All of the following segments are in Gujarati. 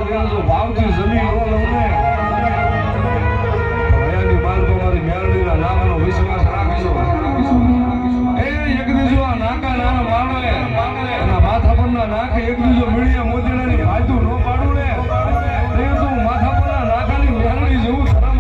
દેવ તો વાવતી જમીન નો લઉં ને હયાની બાલ તો મારી મેળવીના નામનો વિશ્વાસ રાખજો એ એક દીજો આ નાકા નાના માણે એના માથા પરના નાખે એક દીજો મીડિયા મોતીડાની હાજુ નો પાડું ને તે તો માથા પરના નાકાની મેળવી જેવું ધરામ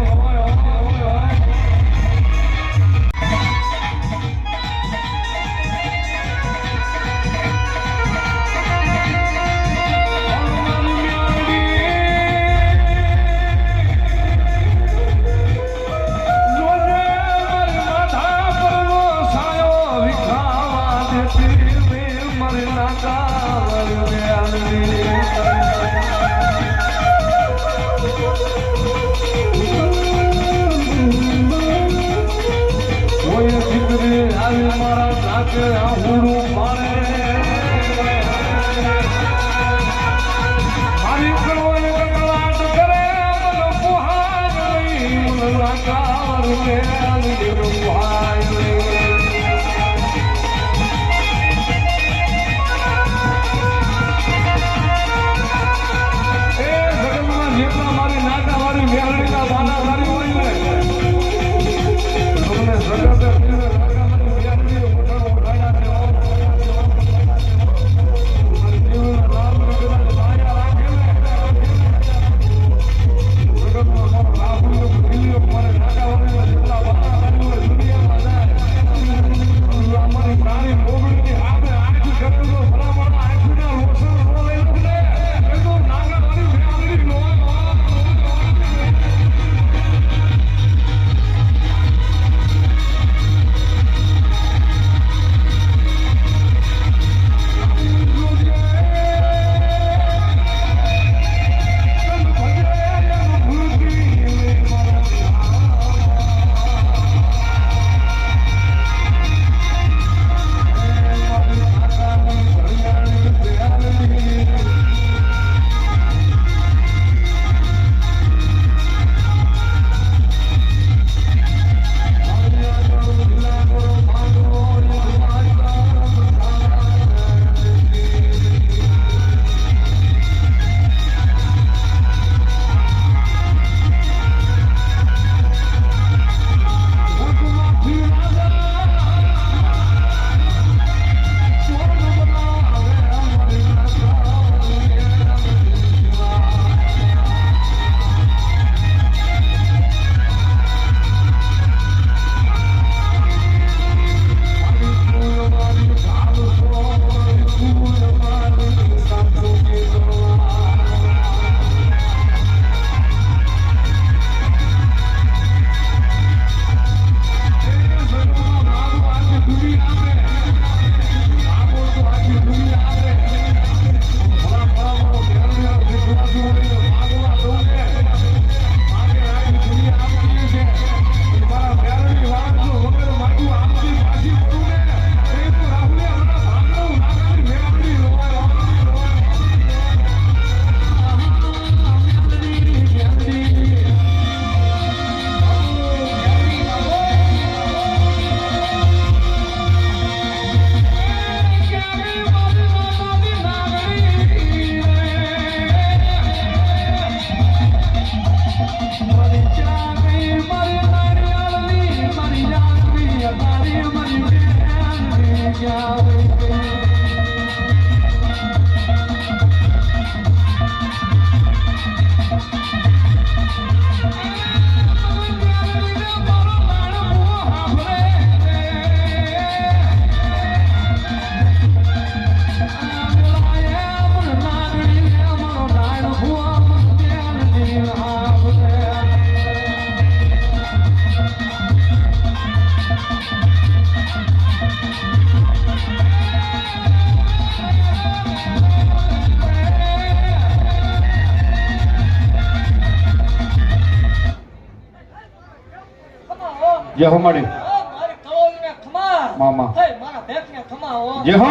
જે હો માડી મારી કળોને ખમા મામા હે મારા ભેખને ખમા હો જે હો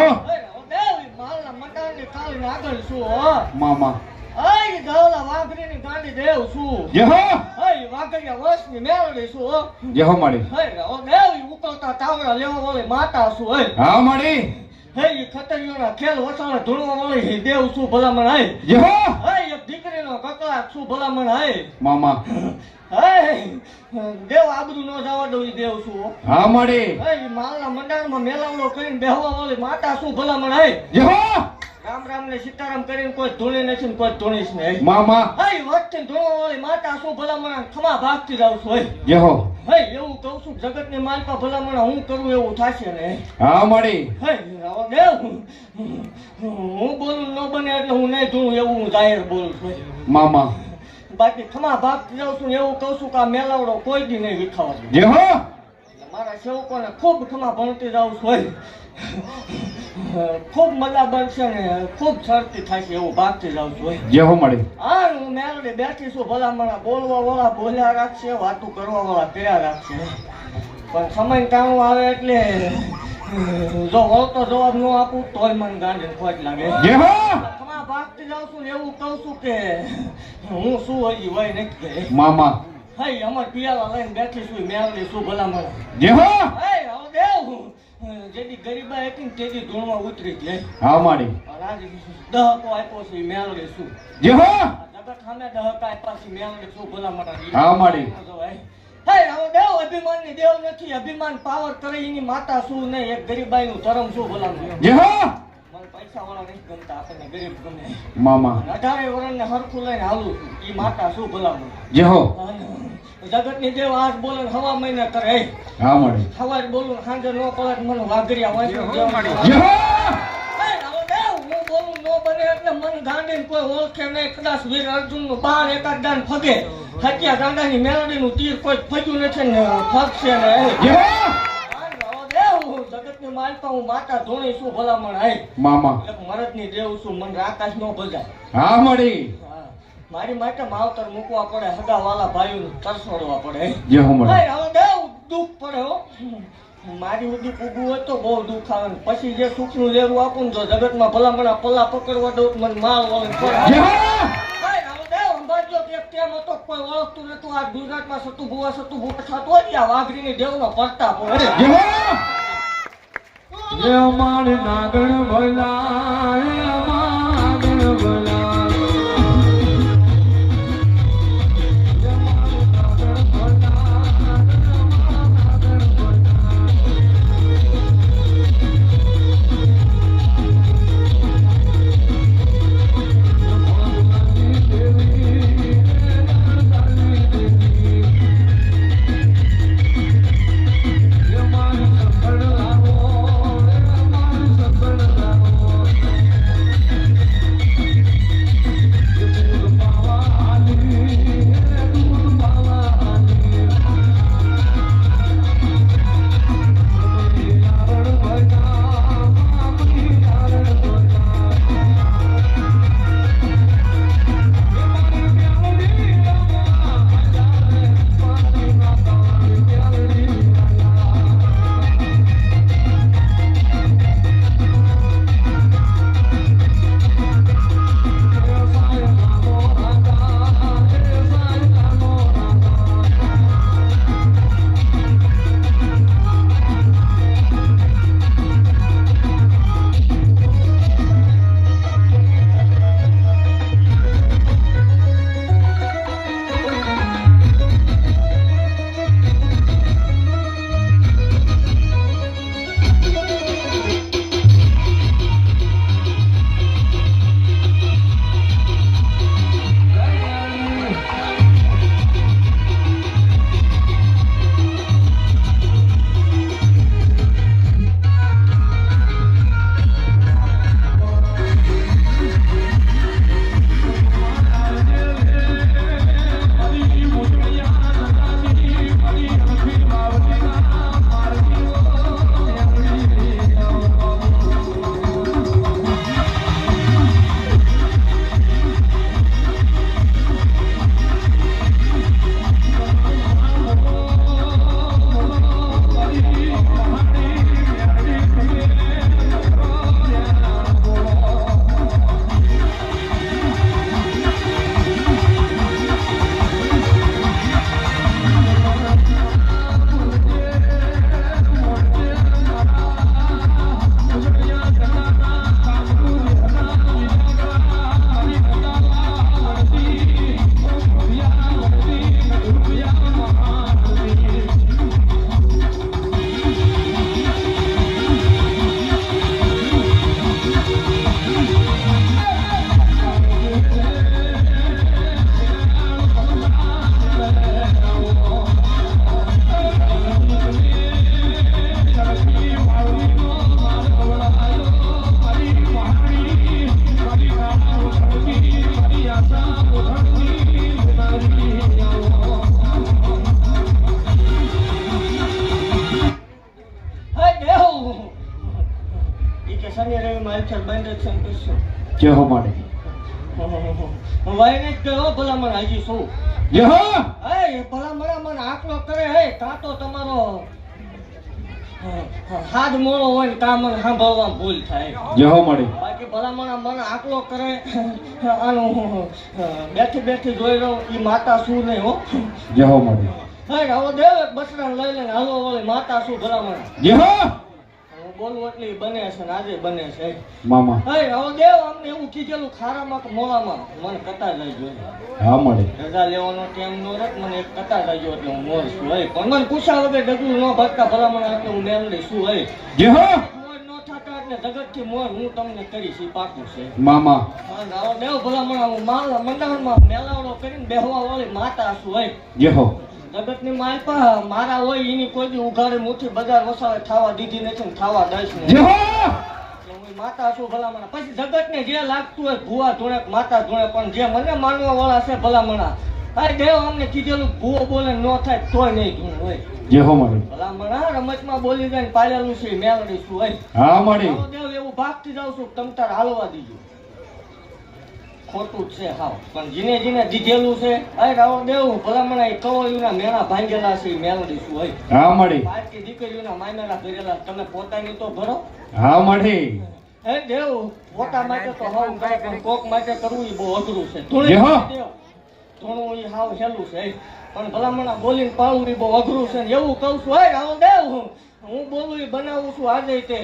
દેવી માલના મકાનની કાળીને આગળ છું હો મામા આઈ ગાવલા વાઘરીની ગાંડી દેવ છું જે હો હે વાઘરિયા વસની મેળડી છું હો જે હો માડી હે ઓ દેવી ઉકળતા તાવડા લેવા વાળી માતા છું હે હા માડી હે ઈ ખતરીઓના ખેલ વસાણે ધૂણવા વાળી દેવ શું ભલામણ આય જય હો હે એક દીકરીનો કકળાટ શું ભલામણ આય મામા હે દેવ આબરૂ નો જવા દો ઈ દેવ શું હો. હા મળી હે ઈ માલના મંડાણમાં મેલાવડો કરીને બેહવા વાળી માતા શું ભલામણ આય જય હો રામ રામ ને સીતારામ કરીને કોઈ ધૂણી નથી ને કોઈ ધૂણીશ નહીં મામા હે વચ્ચે ધૂણવા વાળી માતા શું ભલામણ ખમા ભાગતી જાઉં છું હે જય હો હે એવું કહું છું જગતની માલપા ભલામણ હું કરું એવું થશે ને હા મળી હે આવો દેવ હું બોલું ન બને એટલે હું નહીં ધૂણું એવું હું જાહેર બોલું છું મામા બાકી ખમા ભાગતી જાઉં છું ને એવું કહું છું કે આ મેલાવડો કોઈ દી નહીં વિખાવા દે. જય હો મારા સેવકોને ખૂબ ખમા ભણતી જાઉં છું હે ખૂબ મજા બનશે ને ખૂબ શરતી થાય છે એવું ભાગતી જાઉં છું હે. જય હો મળી હા હું મેળવી બેઠી છું ભલામણ બોલવા વાળા બોલ્યા રાખશે વાતું કરવા વાળા કર્યા રાખશે પણ સમય ટાણું આવે એટલે જો વળતો જવાબ ન આપું તોય મને ગાંડીને ખોટ લાગે જય હો ખમા ભાગતી જાઉં છું ને એવું કહું છું કે હું શું હજી હોય નથી કે મામા હે અમાર પિયાલા લઈને બેઠી છું મેળવી શું ભલામણ જય હો હે હવે દેવ જેથી ગરીબા હતી ને તેથી ધૂળમાં ઉતરી ગઈ હા મળી અને આજે દહકો આપ્યો છે મેળવી શું જય હો જગત સામે દહક આપ્યા છે મેળવી શું ભલામણ હા મળી હે હવે દેવ અભિમાનની દેવ નથી અભિમાન પાવર કરે એની માતા શું નહીં એક ગરીબાઈનું ધર્મ શું ભલામણ જય હો મને પૈસા વાળા નથી ગમતા આપણને ગરીબ ગમે મામા 18 વર્ષને હરખું લઈને હાલું છું એ માતા શું ભલામણ જય હો જગતની દેવ આજ બોલે ને હવા મહિને કરે હા મળી સવારે બોલું ને સાંજે નો પડે તો મને વાઘરિયા વાંચી જય હો હું બોલું નો બને એટલે મન ગાંડીને કોઈ ઓળખે નહીં કદાચ વીર અર્જુનનું બાણ એકાદ દાન ફગે હત્યા ગાંડાની મેલડીનું તીર કોઈ ફગ્યું નથી ને ફગશે ને જય હો જગતની માલપા હું માતા ધોણી શું ભલામણ આય મામા એટલે મરદની દેવ છું મને આકાશ નો ભજાય હા મળી હા, મારી માટે માવતર મૂકવા પડે હગા વાલા ભાઈઓને તરસોડવા પડે જય હો મળી હવે દેવ દુઃખ પડે હો મારી સુધી પૂગવું હોય તો બહુ દુઃખ આવે ને પછી જે સુખનું લેરું આપું ને જો જગતમાં ભલામણા પલ્લા પકડવા દઉં તો મને માલ વળે જય હો કોઈ ઓળખતું નતું આ ગુજરાતમાં સતુ ભુવા થતું હોય આ વાઘરીની દેવનો પ્રતાપ હોય જય હો જય મારી નાગણ ભલા હે નાગણ ભલા જય મારી નાગણ ભલા નાગણ ભલા માલચર બંધ છે ને કશું જય હો માડી વાઈને જ કરો ભલામણ હજી શું જય હો એ ભલામણ મને આકલો કરે હે કાં તો તમારો હાથ મોડો હોય ને કાં મને સાંભળવામાં ભૂલ થાય જય હો માડી બાકી ભલામણ મને આકલો કરે આનું બેઠી બેઠી જોઈ રહ્યો એ માતા શું નહીં હો જય હો માડી હે હવે દેવ એક બસરાને લઈ લઈને હાલો વળી માતા શું ભલામણ જય હો હું બોલું એટલે ઈ બને છે ને આજે બને છે મામા હે હવે દેવ અમને એવું કીધેલું ખારામાં કે મોળામાં મને કતા લઈ જોઈએ હા માડી રજા લેવાનો ટાઈમ નો રખ મને એક કતા લઈ ગયો એટલે હું મોર છું હે પણ મને પૂછ્યા વગર ડગલું ન ભટકા ભલામણ એટલે હું મેલડી શું હે જય હો મોર ન થતા એટલે જગતથી મોર હું તમને કરીશ ઈ પાકું છે મામા અને હવે દેવ ભલામણ હું માલ મંડાણમાં મેલાવડો કરીને બેહવા વાળી માતા છું હે જય હો જગતની માલપા મારા હોય એની કોઈ દી ઉઘાડી મુઠ્ઠી બજાર વસાવે ખાવા દીધી નથી ને ખાવા દઈશ ને જય હો એટલે હું માતા છું ભલામણા પછી જગતને જે લાગતું હોય ભૂવા ધોણે કે માતા ધોણે પણ જે મને માનવા વાળા છે ભલામણા ભાઈ દેવ અમને કીધેલું ભૂવો બોલે ન થાય તોય નહીં ધૂણ હોય જય હો માડી ભલામણા રમતમાં બોલી જાય ને પાડેલું છે મેળવી છું હોય હા માડી આવો દેવ એવું ભાગતી જાઉં છું તમ તાર હાલવા દીજો ખોટું જ છે હાવ પણ જીને જીને દીધેલું છે અરે રાવો દેવ ભલામણા એ કવળીઓના મેળા ભાંગેલા છે મેળવી શું હોય હા માડી બાકી દીકરીઓના માયમેલા ભરેલા તમે પોતાની તો ભરો હા માડી હે દેવ પોતા માટે તો હાવ કરે પણ કોક માટે કરવું એ બહુ અઘરું છે જે હો. થોડું એ હાવ હેલું છે પણ ભલામણા બોલીને પાડવું એ બહુ અઘરું છે ને એવું કહું છું હે રાવો દેવ હું બોલું એ બનાવું છું આજે તે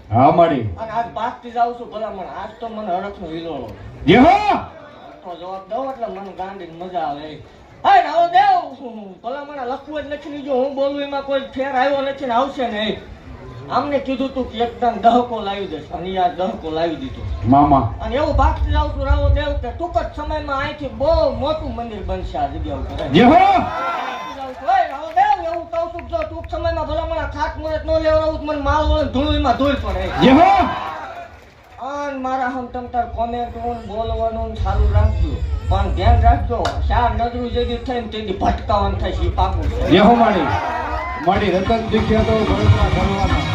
હા માડી અને આજ ભાગતી જાઉં છું ભલામણ આજ તો મને હરખનો વિલોળો જય હો તો જવાબ દઉં એટલે મને ગાંડીને મજા આવે હા રાવો દેવ ભલામણા લખવું જ લખી લીધું હું બોલું એમાં કોઈ ફેર આવ્યો નથી ને આવશે ને આમને કીધું તું કે એકદમ દહકો લાવી દેશ અને યાર દહકો લાવી દીધો મામા અને એવું ભાગતી જાઉં છું રાવો દેવ કે ટૂંક જ સમયમાં અહીંથી બહુ મોટું મંદિર બનશે આ જગ્યા ઉપર જય હો રાવો દેવ એવું કહું છું જો ટૂંક સમયમાં ભલામણા ખાત મુહૂર્ત ન લેવડાવું તો મને માલ વળે ધૂળ એમાં ધૂળ પડે જય હો અને મારા હમ તમ તાર કોમેન્ટ બોલવાનું ચાલુ રાખજો પણ ધ્યાન રાખજો ચાર નજરું જેવી થઈને તેથી ભટકાવાનું થાય છે ઈ પાકું છે જય હો માડી માડી રતન દીખ્યા તો ગણતરા કરવાના